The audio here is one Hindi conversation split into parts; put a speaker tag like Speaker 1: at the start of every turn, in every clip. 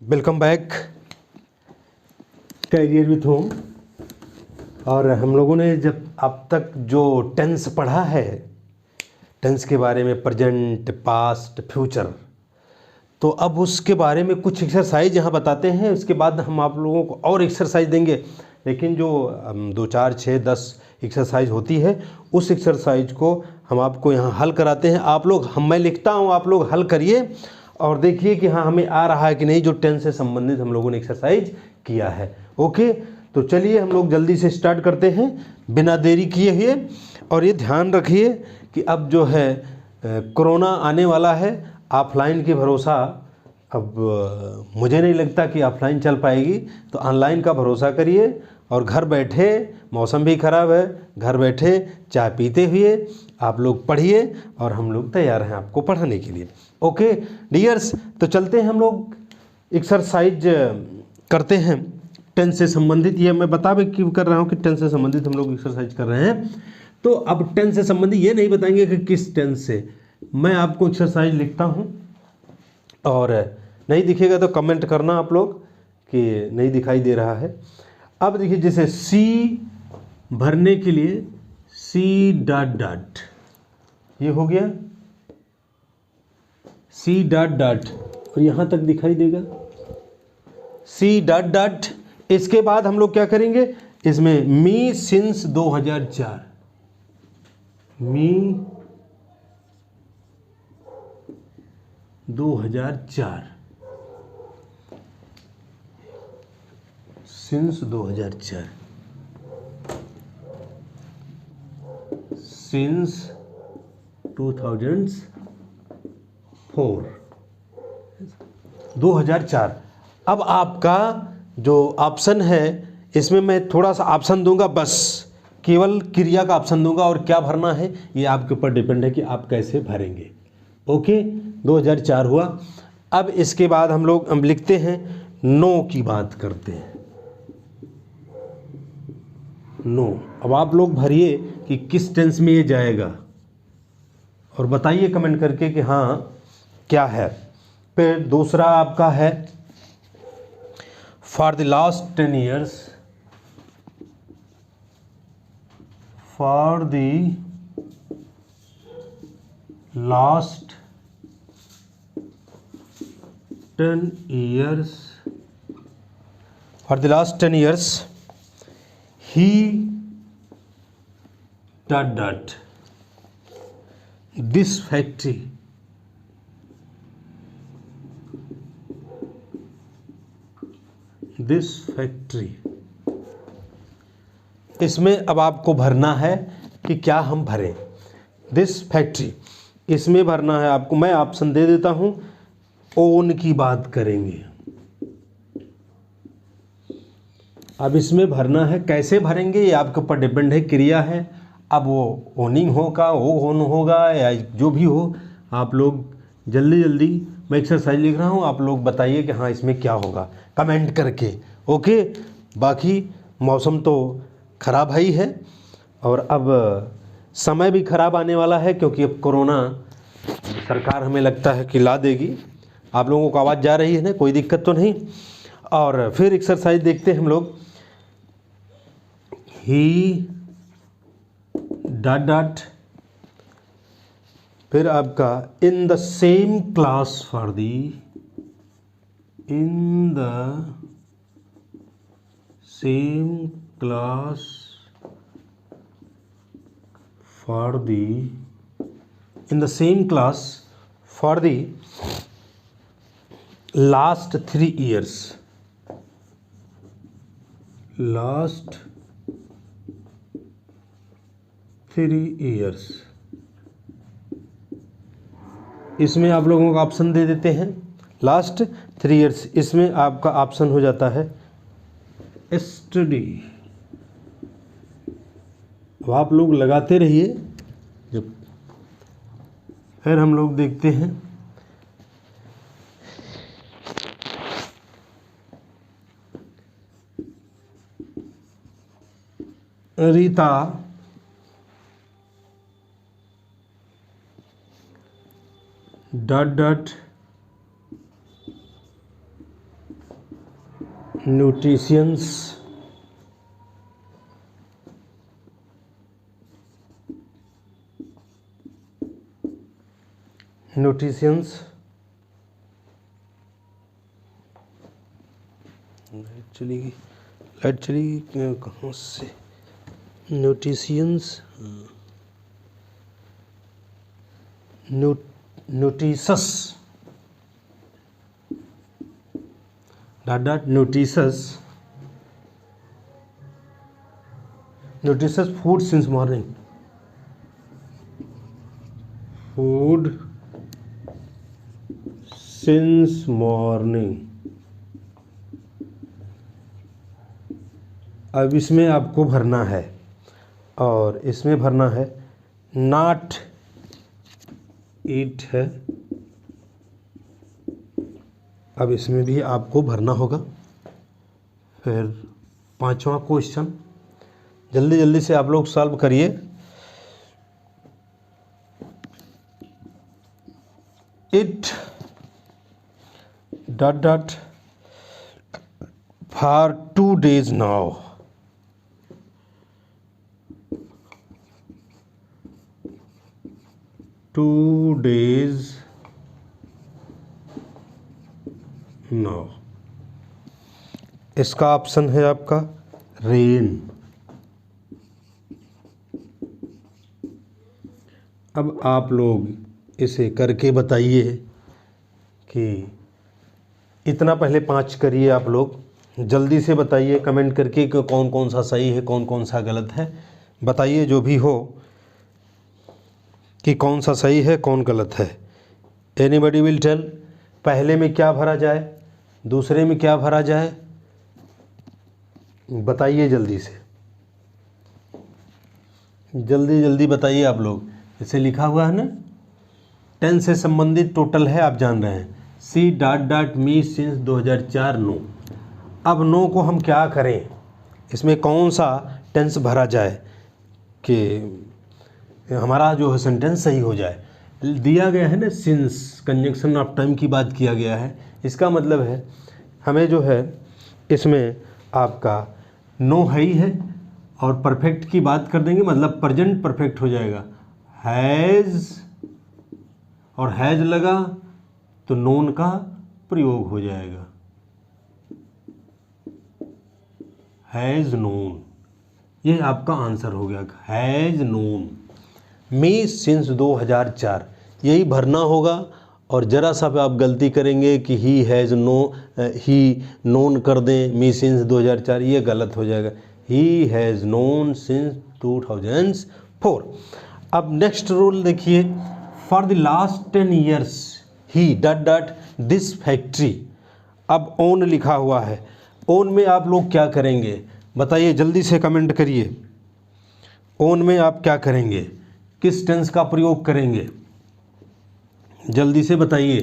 Speaker 1: Welcome back career with home. और हम लोगों ने जब अब तक जो टेंस पढ़ा है, टेंस के बारे में प्रेजेंट, पास्ट, फ्यूचर, तो अब उसके बारे में कुछ एक्सरसाइज यहाँ बताते हैं। उसके बाद हम आप लोगों को और एक्सरसाइज देंगे, लेकिन जो 2, 4, 6, 10 एक्सरसाइज होती है उस एक्सरसाइज को हम आपको यहाँ हल कराते हैं। आप लोग मैं लिखता हूँ, आप लोग हल करिए और देखिए कि हाँ हमें आ रहा है कि नहीं, जो टेंस से संबंधित हम लोगों ने एक्सरसाइज किया है। ओके, तो चलिए हम लोग जल्दी से स्टार्ट करते हैं बिना देरी किए हुए। और ये ध्यान रखिए कि अब जो है कोरोना आने वाला है। ऑफलाइन के भरोसा अब मुझे नहीं लगता कि ऑफलाइन चल पाएगी, तो ऑनलाइन का भरोसा करिए और घर बैठे, मौसम भी ख़राब है, घर बैठे चाय पीते हुए आप लोग पढ़िए और हम लोग तैयार हैं आपको पढ़ाने के लिए। ओके डियर्स, तो चलते हैं हम लोग एक्सरसाइज करते हैं टेंस से संबंधित। ये मैं बता भी क्यों कर रहा हूँ कि टेंस से संबंधित हम लोग एक्सरसाइज कर रहे हैं। तो अब टेंस से संबंधित ये नहीं बताएंगे कि किस टेंस से, मैं आपको एक्सरसाइज लिखता हूँ और नहीं दिखेगा तो कमेंट करना आप लोग कि नहीं दिखाई दे रहा है। अब देखिए, जैसे सी भरने के लिए सी डॉट डॉट, ये हो गया सी डॉट डॉट, और यहाँ तक दिखाई देगा सी डॉट डॉट। इसके बाद हम लोग क्या करेंगे, इसमें मी सिंस 2004, मी 2004, सिंस 2004, सिंस 2004। अब आपका जो ऑप्शन है इसमें मैं थोड़ा सा ऑप्शन दूंगा, बस केवल क्रिया का ऑप्शन दूंगा और क्या भरना है ये आपके ऊपर डिपेंड है कि आप कैसे भरेंगे। ओके, 2004 हुआ। अब इसके बाद हम लिखते हैं नो की बात करते हैं, नो। अब आप लोग भरिए कि किस टेंस में ये जाएगा और बताइए कमेंट करके कि हाँ क्या है। फिर दूसरा आपका है for the last 10 years, for the last 10 years, for the last 10 years he dot dot this factory, this factory. इसमें अब आपको भरना है कि क्या हम भरें। दिस फैक्ट्री, इसमें भरना है आपको, मैं ऑप्शन दे देता हूं। ओन की बात करेंगे, अब इसमें भरना है, कैसे भरेंगे ये आपके ऊपर डिपेंड है, क्रिया है। अब वो ओनिंग होगा, वो ओन होगा या जो भी हो, आप लोग जल्दी जल्दी, मैं एक्सरसाइज लिख रहा हूँ, आप लोग बताइए कि हाँ इसमें क्या होगा कमेंट करके। ओके, बाकी मौसम तो ख़राब ही है और अब समय भी ख़राब आने वाला है, क्योंकि अब कोरोना सरकार हमें लगता है कि ला देगी। आप लोगों को आवाज़ जा रही है ना, कोई दिक्कत तो नहीं। और फिर एक्सरसाइज देखते हैं हम लोग, ही डॉट डॉट, फिर आपका इन the same class for the, in the same class for the, in the same class for the last 3 years, last 3 years। इसमें आप लोगों का ऑप्शन दे देते हैं लास्ट 3 years। इसमें आपका ऑप्शन हो जाता है स्टडी। अब आप लोग लगाते रहिए, जब फिर हम लोग देखते हैं Rita dot dot nutritions, nutritions light चली गई कहाँ से, nutritions, nutritious, nutritious, nutritious food since morning, food since morning. अब इसमें आपको भरना है, और इसमें भरना है नॉट ईट है। अब इसमें भी आपको भरना होगा। फिर 5वां क्वेश्चन, जल्दी जल्दी से आप लोग सॉल्व करिए। It dot dot for 2 days now, 2 days now. इसका ऑप्शन है आपका रेन। अब आप लोग इसे करके बताइए कि इतना पहले 5 करिए। आप लोग जल्दी से बताइए कमेंट करके कि कौन कौन सा सही है, कौन कौन सा गलत है। बताइए जो भी हो कि कौन सा सही है, कौन गलत है। एनीबडी विल टेल, पहले में क्या भरा जाए, दूसरे में क्या भरा जाए, बताइए जल्दी से, जल्दी जल्दी बताइए आप लोग। इसे लिखा हुआ है ना, 10 से संबंधित टोटल है, आप जान रहे हैं। She dot dot me since 2004 know. अब नो को हम क्या करें, इसमें कौन सा टेंस भरा जाए कि हमारा जो है सेंटेंस सही हो जाए। दिया गया है ना, सिंस कंजंक्शन ऑफ टाइम की बात किया गया है। इसका मतलब है हमें जो है इसमें आपका नो है ही है, और परफेक्ट की बात कर देंगे, मतलब प्रेजेंट परफेक्ट हो जाएगा। हैज़ और हैज़ लगा तो नोन का प्रयोग हो जाएगा, हैज़ नोन। ये आपका आंसर हो गया, हैज़ नोन मी सिंस 2004, यही भरना होगा। और ज़रा सा पे आप गलती करेंगे कि he has know, he known कर दें मी सिंस 2004, ये गलत हो जाएगा। He has known since 2004। अब नेक्स्ट रूल देखिए, for the last 10 years he dot dot this factory. अब ओन लिखा हुआ है, ओन में आप लोग क्या करेंगे बताइए, जल्दी से कमेंट करिए। ओन में आप क्या करेंगे, किस टेंस का प्रयोग करेंगे, जल्दी से बताइए।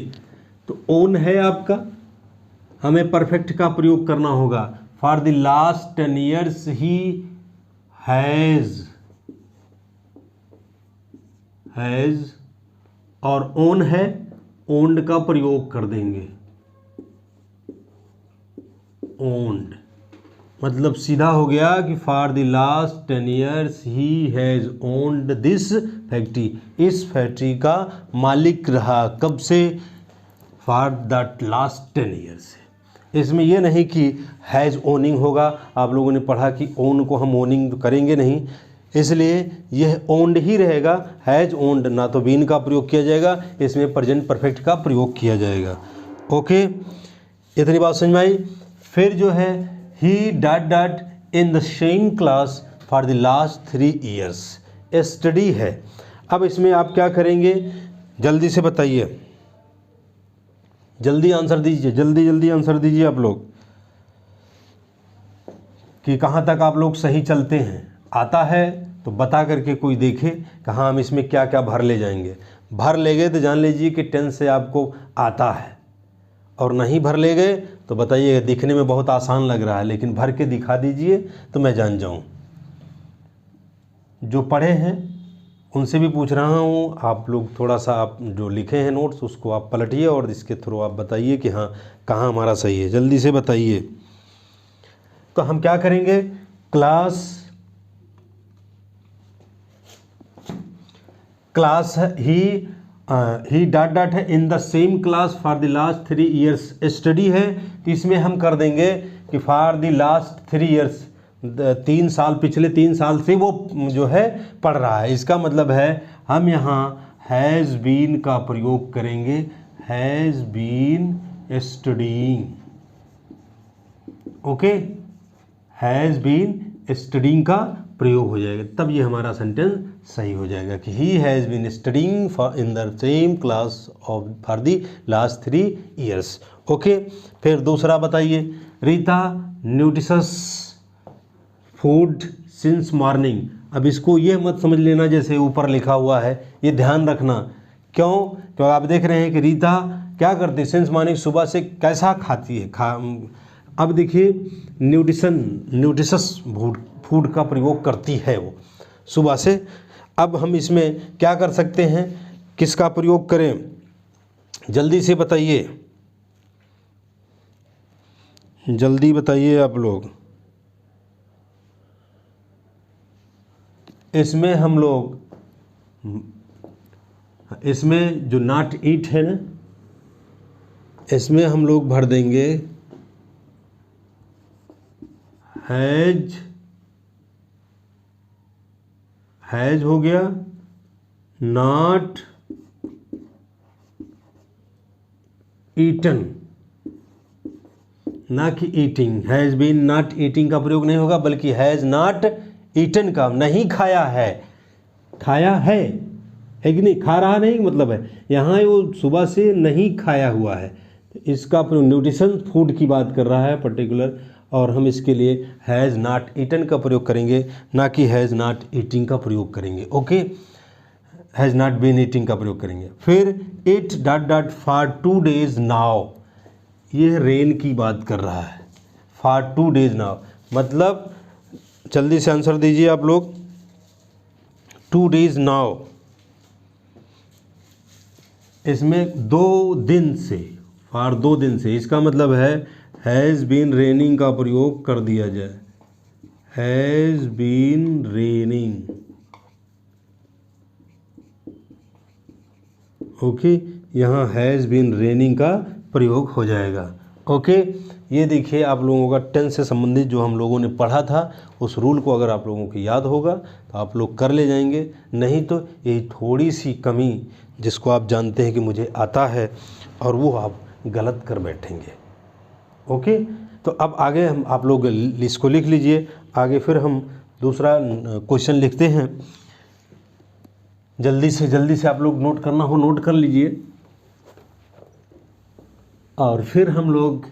Speaker 1: तो ओन है आपका, हमें परफेक्ट का प्रयोग करना होगा। For the last 10 years he has, और ओन है, ओन्ड का प्रयोग कर देंगे, ओन्ड। मतलब सीधा हो गया कि for the last 10 years he has owned this factory, इस फैक्ट्री का मालिक रहा। कब से, फॉर द लास्ट 10 years से। इसमें यह नहीं कि हैज़ ओनिंग होगा, आप लोगों ने पढ़ा कि ओन को हम ओनिंग तो करेंगे नहीं, इसलिए यह ओन्ड ही रहेगा। हैज़ ओन्ड ना तो बीन का प्रयोग किया जाएगा, इसमें प्रेजेंट परफेक्ट का प्रयोग किया जाएगा। ओके, इतनी बात समझ में आई। फिर जो है he dot dot in the same class for the last 3 years, study है। अब इसमें आप क्या करेंगे जल्दी से बताइए, जल्दी आंसर दीजिए, जल्दी जल्दी आंसर दीजिए आप लोग कि कहाँ तक आप लोग सही चलते हैं। आता है तो बता करके कोई देखे कहाँ हम इसमें क्या क्या भर ले जाएंगे। भर ले गए तो जान लीजिए कि टेंस से आपको आता है, और नहीं भर ले गए तो बताइए दिखने में बहुत आसान लग रहा है, लेकिन भर के दिखा दीजिए तो मैं जान जाऊं। जो पढ़े हैं उनसे भी पूछ रहा हूं, आप लोग थोड़ा सा आप जो लिखे हैं नोट्स उसको आप पलटिए और इसके थ्रू आप बताइए कि हाँ कहाँ हमारा सही है, जल्दी से बताइए। तो हम क्या करेंगे, क्लास ही डॉट डॉट है इन the same class for the last 3 years study है, तो इसमें हम कर देंगे कि फॉर द लास्ट 3 ईयर्स, 3 साल, पिछले 3 साल से वो जो है पढ़ रहा है। इसका मतलब है हम यहाँ हैज़ बीन का प्रयोग करेंगे, has been studying, okay, has been studying का प्रयोग हो जाएगा, तब ये हमारा सेंटेंस सही हो जाएगा कि he has been studying for in the same class of for the last 3 years, okay. फिर दूसरा बताइए, Rita nutritious food since morning. अब इसको ये मत समझ लेना जैसे ऊपर लिखा हुआ है, ये ध्यान रखना। क्यों? क्योंकि आप देख रहे हैं कि रीता क्या करती है, सिंस मॉर्निंग, सुबह से कैसा खाती है, अब देखिए न्यूट्रिशस फूड का प्रयोग करती है वो सुबह से। अब हम इसमें क्या कर सकते हैं, किसका प्रयोग करें, जल्दी से बताइए, जल्दी बताइए आप लोग। इसमें हम लोग, इसमें जो नॉट ईट है ना, इसमें हम लोग भर देंगे हैज हो गया, नॉट ईटन, ना कि eating. Has been not eating का प्रयोग नहीं होगा, बल्कि हैज़ नॉट ईटन का, नहीं खाया है, खाया है कि नहीं, खा रहा नहीं मतलब है, यहाँ वो सुबह से नहीं खाया हुआ है, इसका प्रयोग न्यूट्रिशन फूड की बात कर रहा है पर्टिकुलर, और हम इसके लिए हैज़ नॉट ईटन का प्रयोग करेंगे, ना कि हैज़ नॉट ईटिंग का प्रयोग करेंगे, okay. Has not been eating का प्रयोग करेंगे। फिर it dot dot for 2 days now, ये रेन की बात कर रहा है, फॉर 2 days नाउ मतलब, जल्दी से आंसर दीजिए आप लोग, 2 days नाउ, इसमें 2 दिन से, फॉर 2 दिन से, इसका मतलब है हैज़ बीन रेनिंग का प्रयोग कर दिया जाए, हैज़ बीन रेनिंग, ओके, यहाँ हैज़ बीन रेनिंग का प्रयोग हो जाएगा, ओके। ये देखिए आप लोगों का टेंस से संबंधित जो हम लोगों ने पढ़ा था, उस रूल को अगर आप लोगों को याद होगा तो आप लोग कर ले जाएंगे, नहीं तो यही थोड़ी सी कमी जिसको आप जानते हैं कि मुझे आता है और वो आप गलत कर बैठेंगे, ओके। तो अब आगे हम, आप लोग इसको लिख लीजिए, आगे फिर हम दूसरा क्वेश्चन लिखते हैं। जल्दी से आप लोग नोट करना हो नोट कर लीजिए, और फिर हम लोग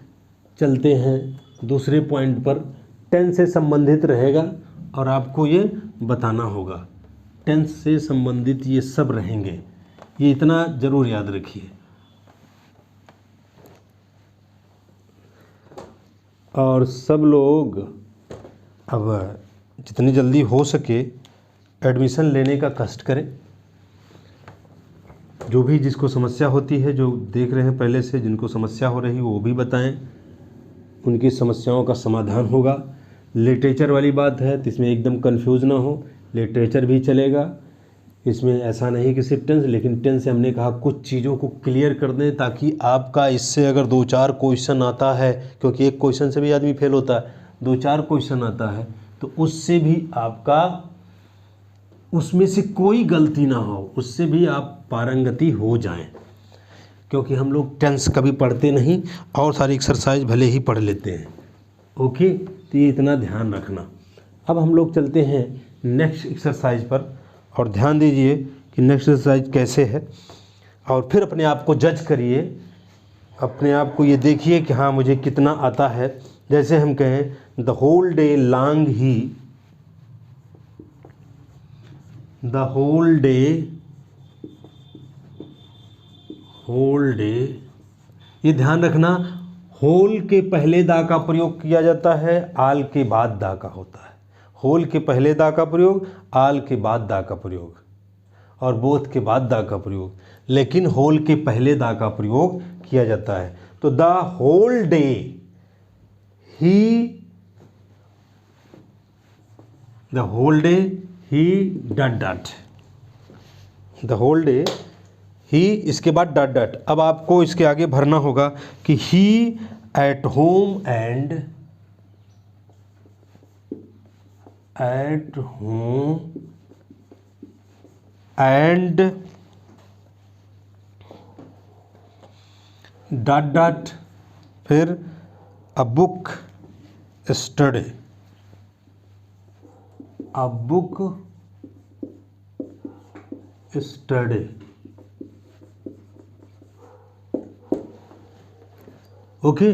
Speaker 1: चलते हैं दूसरे पॉइंट पर। टेंस से संबंधित रहेगा और आपको ये बताना होगा, टेंस से संबंधित ये सब रहेंगे, ये इतना ज़रूर याद रखिए। और सब लोग अब जितनी जल्दी हो सके एडमिशन लेने का कष्ट करें। जो भी जिसको समस्या होती है, जो देख रहे हैं पहले से जिनको समस्या हो रही वो भी बताएं, उनकी समस्याओं का समाधान होगा। लिटरेचर वाली बात है तो इसमें एकदम कंफ्यूज ना हो, लिटरेचर भी चलेगा, इसमें ऐसा नहीं कि सिर्फ टेंस, लेकिन टेंस से हमने कहा कुछ चीज़ों को क्लियर कर दें ताकि आपका इससे अगर 2-4 क्वेश्चन आता है, क्योंकि एक क्वेश्चन से भी आदमी फेल होता है, 2-4 क्वेश्चन आता है तो उससे भी आपका, उसमें से कोई गलती ना हो, उससे भी आप पारंगति हो जाएं। क्योंकि हम लोग टेंस कभी पढ़ते नहीं और सारी एक्सरसाइज भले ही पढ़ लेते हैं, ओके, तो ये इतना ध्यान रखना। अब हम लोग चलते हैं नेक्स्ट एक्सरसाइज पर, और ध्यान दीजिए कि नेक्स्ट एक्सरसाइज कैसे है, और फिर अपने आप को जज करिए, अपने आप को ये देखिए कि हाँ मुझे कितना आता है। जैसे हम कहें the whole day long he, the whole day, ये ध्यान रखना, होल के पहले दा का प्रयोग किया जाता है, आल के बाद दा का होता है। होल के पहले दा का प्रयोग, आल के बाद दा का प्रयोग, और बोथ के बाद दा का प्रयोग, लेकिन होल के पहले दा का प्रयोग किया जाता है। तो the whole day he the whole day he dot dot, the whole day he, इसके बाद डट डट। अब आपको इसके आगे भरना होगा कि he at home and, at home and dot dot, फिर a book study, a book study. Okay,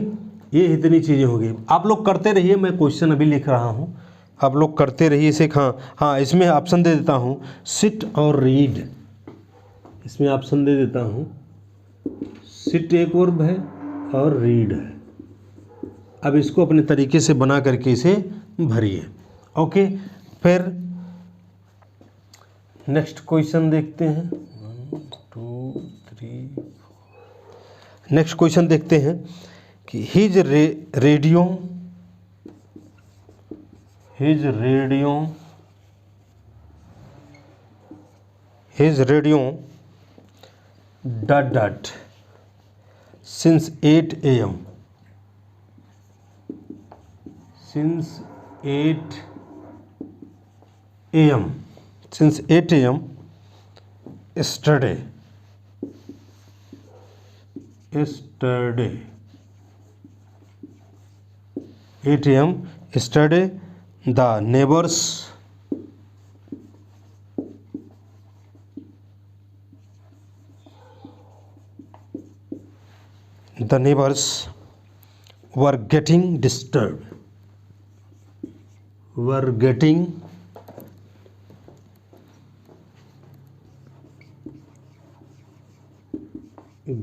Speaker 1: ये इतनी चीज़ें होगी। आप लोग करते रहिए, मैं क्वेश्चन अभी लिख रहा हूँ, आप लोग करते रहिए इसे। हाँ, इसमें ऑप्शन दे देता हूँ, सिट और रीड। इसमें ऑप्शन दे देता हूँ, सिट एक वर्ब है और रीड है। अब इसको अपने तरीके से बना करके इसे भरिए। ओके, फिर नेक्स्ट क्वेश्चन देखते हैं। 1 2 3 नेक्स्ट क्वेश्चन देखते हैं कि his radio dot dot since 8 a.m. since 8 a.m. since 8 a.m. yesterday 8 a.m. yesterday the neighbors were getting disturbed,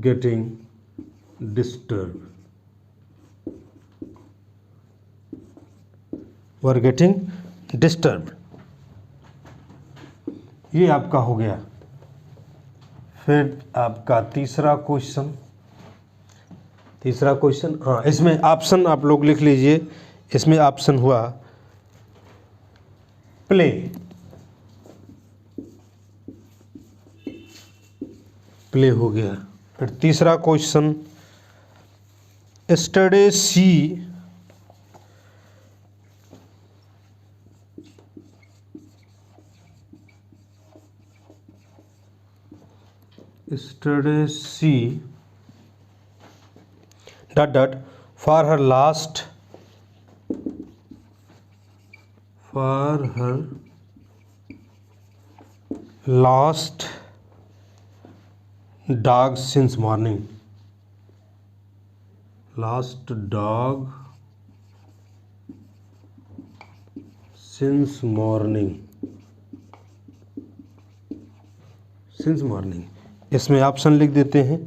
Speaker 1: getting disturbed, were getting disturbed। ये आपका हो गया। फिर आपका तीसरा क्वेश्चन, हाँ, इसमें ऑप्शन आप लोग लिख लीजिए। इसमें ऑप्शन हुआ प्ले, प्ले हो गया। फिर तीसरा question, yesterday she dot dot for her last dog since morning, last dog since morning। इसमें ऑप्शन लिख देते हैं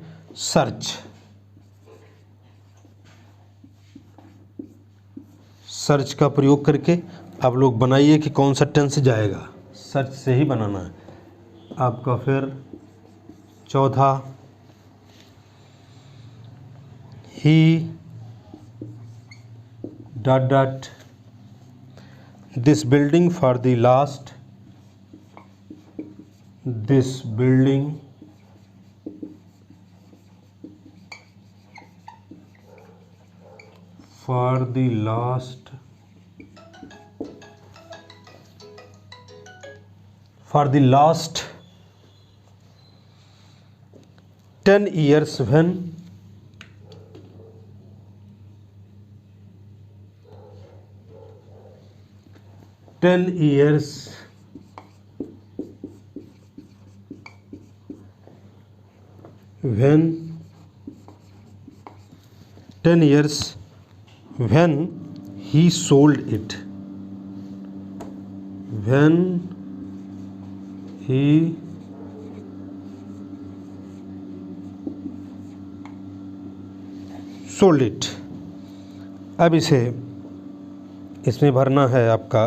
Speaker 1: सर्च का प्रयोग करके आप लोग बनाइए कि कौन सा टेंस जाएगा। सर्च से ही बनाना है आपका। फिर चौथा, he dot dot this building for the last, this building for the last 10 years when when he sold it, अब इसमें भरना है आपका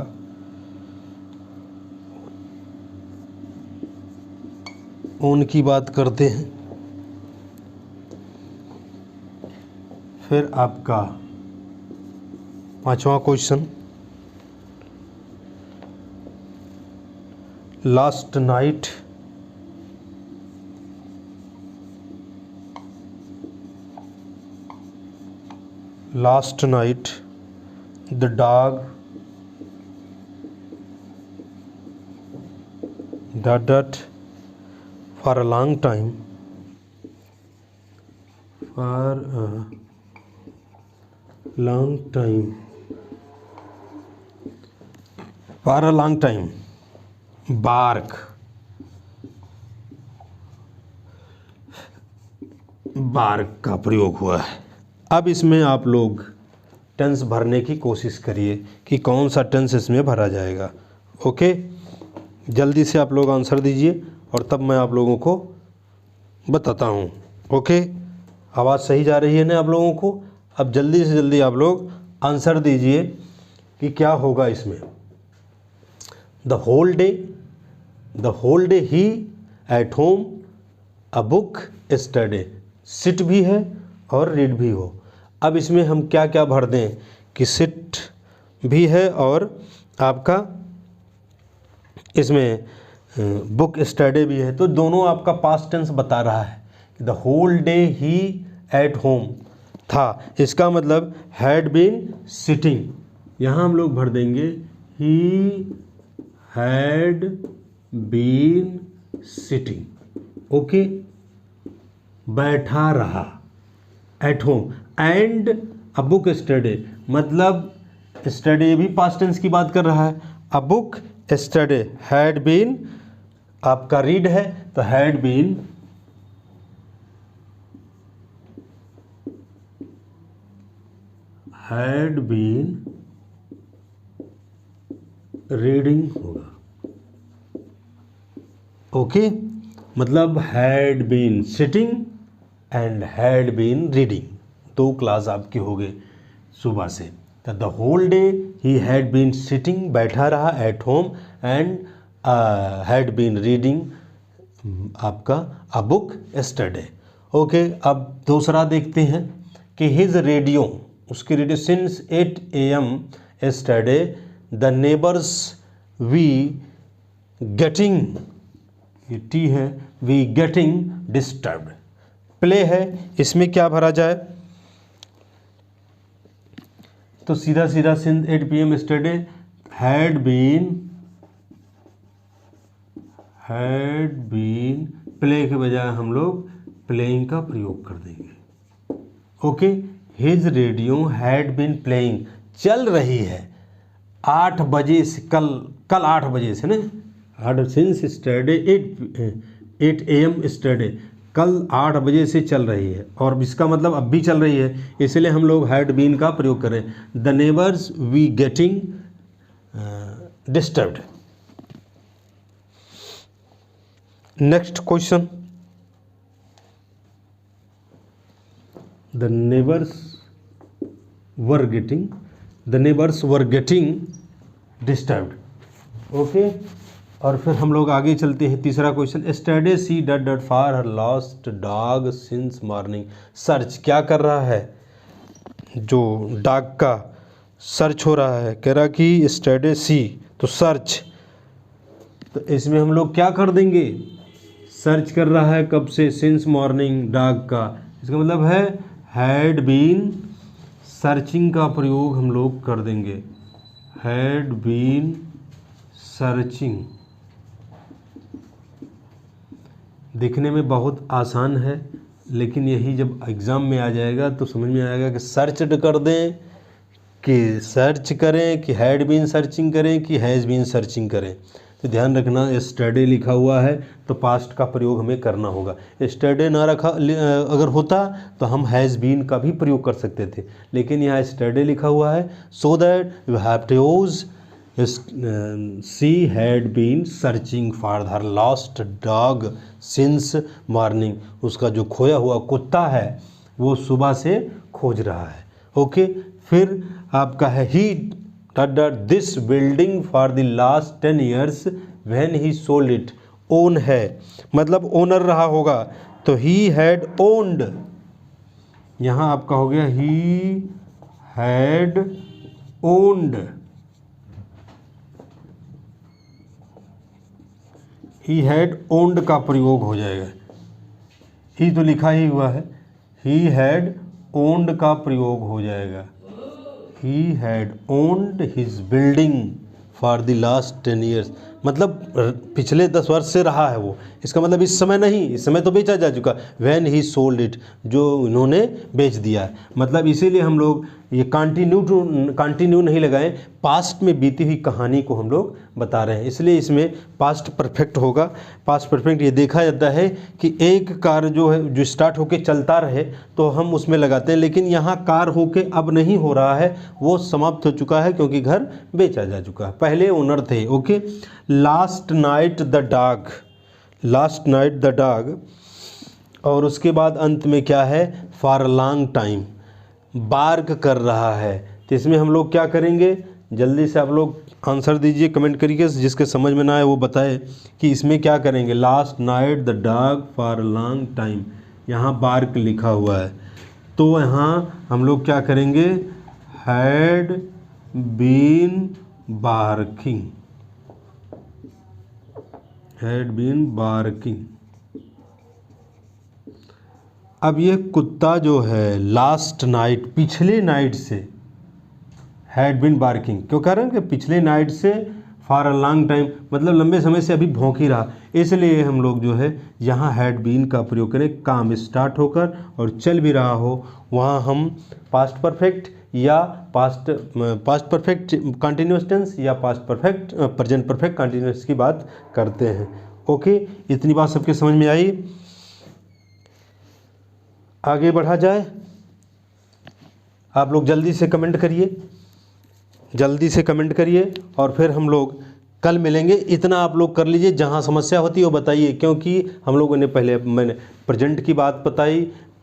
Speaker 1: ओन की बात करते हैं। फिर आपका पांचवा question, last night the dog dot for a long time bark का प्रयोग हुआ है। अब इसमें आप लोग टेंस भरने की कोशिश करिए कि कौन सा टेंस इसमें भरा जाएगा। ओके, जल्दी से आप लोग आंसर दीजिए और तब मैं आप लोगों को बताता हूँ। ओके, आवाज़ सही जा रही है ना आप लोगों को? अब जल्दी से जल्दी आप लोग आंसर दीजिए कि क्या होगा इसमें। The whole day he at home a book study. Sit भी है और रीड भी हो। अब इसमें हम क्या क्या भर दें कि सिट भी है और आपका इसमें बुक स्टडी भी है, तो दोनों आपका पास्ट टेंस बता रहा है कि the whole day he at home था, इसका मतलब हैड बीन सिटिंग। यहाँ हम लोग भर देंगे he had been sitting. Okay, बैठा रहा at home. And a book study, मतलब स्टडी भी पास्ट टेंस की बात कर रहा है। A book study had been, आपका रीड है तो हैड बीन रीडिंग होगा। ओके, मतलब had been sitting and had been reading, दो क्लास आपकी हो गए सुबह से। तो the whole day he had been sitting, बैठा रहा at home, and had been reading, आपका अ बुक स्टडी। ओके, अब दूसरा देखते हैं कि हिज रेडियो, उसकी radio since 8 AM study the neighbours we getting, ये टी है, वी गेटिंग डिस्टर्ब्ड। प्ले है, इसमें क्या भरा जाए? तो सीधा सीधा since 8 PM study had been play के बजाय हम लोग प्लेइंग का प्रयोग कर देंगे। Okay, his radio had been playing, चल रही है 8 बजे से, कल 8 बजे से ना, 8 सिंस स्टडी 8 AM स्टडी, कल 8 बजे से चल रही है, और इसका मतलब अब भी चल रही है, इसलिए हम लोग हैड बीन का प्रयोग करें। The neighbours we getting disturbed. Next question, the neighbours were getting disturbed. Okay, और फिर हम लोग आगे चलते हैं। तीसरा question, study she dot for her lost dog since morning. Search क्या कर रहा है? जो डॉग का सर्च हो रहा है, कह रहा कि स्टडी सी, तो सर्च, तो इसमें हम लोग क्या कर देंगे? सर्च कर रहा है कब से? सिंस मॉर्निंग, डॉग का, इसका मतलब है हैड बीन सर्चिंग का प्रयोग हम लोग कर देंगे, हैड बीन सर्चिंग। दिखने में बहुत आसान है, लेकिन यही जब एग्ज़ाम में आ जाएगा तो समझ में आएगा कि सर्चड कर दें कि सर्च करें, कि हैड बीन सर्चिंग करें, कि हैज़ बीन सर्चिंग करें। तो ध्यान रखना, स्टडी लिखा हुआ है तो पास्ट का प्रयोग हमें करना होगा। स्टडी ना रखा अगर होता तो हम हैज़ बीन का भी प्रयोग कर सकते थे, लेकिन यहाँ स्टडी लिखा हुआ है, so that you have to use she had been searching for her lost dog since morning. उसका जो खोया हुआ कुत्ता है वो सुबह से खोज रहा है। ओके, फिर आपका है he this building for the last 10 years when he sold it. Own है मतलब ओनर रहा होगा, तो ही हैड ओन्ड, यहाँ आपका हो गया he had owned. He had owned का प्रयोग हो जाएगा, ही तो लिखा ही हुआ है, ही हैड ओन्ड का प्रयोग हो जाएगा, he had owned his building for the last 10 years, मतलब पिछले 10 वर्ष से रहा है वो, इसका मतलब इस समय नहीं, इस समय तो बेचा जा चुका, व्हेन ही सोल्ड इट, जो उन्होंने बेच दिया है। मतलब इसीलिए हम लोग ये कंटिन्यू नहीं लगाएं, पास्ट में बीती हुई कहानी को हम लोग बता रहे हैं, इसलिए इसमें पास्ट परफेक्ट होगा। पास्ट परफेक्ट ये देखा जाता है कि एक कार्य जो है जो स्टार्ट होके चलता रहे तो हम उसमें लगाते हैं, लेकिन यहाँ कार्य होके अब नहीं हो रहा है, वो समाप्त हो चुका है क्योंकि घर बेचा जा चुका है, पहले ओनर थे। Okay, last night the dog, last night the dog, और उसके बाद अंत में क्या है, फॉर लॉन्ग टाइम, बार्क कर रहा है। तो इसमें हम लोग क्या करेंगे, जल्दी से आप लोग आंसर दीजिए, कमेंट करिए, जिसके समझ में ना आए वो बताए कि इसमें क्या करेंगे। Last night the dog for long time, यहाँ बार्क लिखा हुआ है, तो यहाँ हम लोग क्या करेंगे, had been barking, had been barking. अब ये कुत्ता जो है लास्ट नाइट, पिछले नाइट से, हैड बीन बार्किंग क्यों कह रहे हैं कि पिछले नाइट से, फॉर अ लॉन्ग टाइम मतलब लंबे समय से अभी भौंक ही रहा, इसलिए हम लोग जो है यहाँ हैड बीन का प्रयोग करें, काम स्टार्ट होकर और चल भी रहा हो, वहाँ हम पास्ट परफेक्ट या पास्ट परफेक्ट कंटिन्यूअस टेंस या past perfect present perfect continuous की बात करते हैं। ओके, इतनी बात सबके समझ में आई। आगे बढ़ा जाए, आप लोग जल्दी से कमेंट करिए, जल्दी से कमेंट करिए, और फिर हम लोग कल मिलेंगे। इतना आप लोग कर लीजिए, जहाँ समस्या होती है वो बताइए, क्योंकि हम लोगों ने पहले मैंने प्रेजेंट की बात बताई,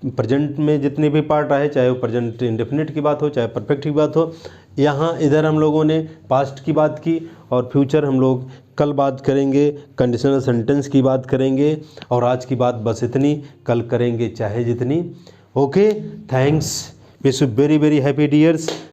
Speaker 1: प्रेजेंट में जितने भी पार्ट आए, चाहे वो प्रेजेंट इंडेफिनिट की बात हो, चाहे परफेक्ट की बात हो, यहाँ इधर हम लोगों ने पास्ट की बात की, और फ्यूचर हम लोग कल बात करेंगे, कंडीशनल सेंटेंस की बात करेंगे, और आज की बात बस इतनी, कल करेंगे चाहे जितनी। Okay, thanks, wish you very very happy dears.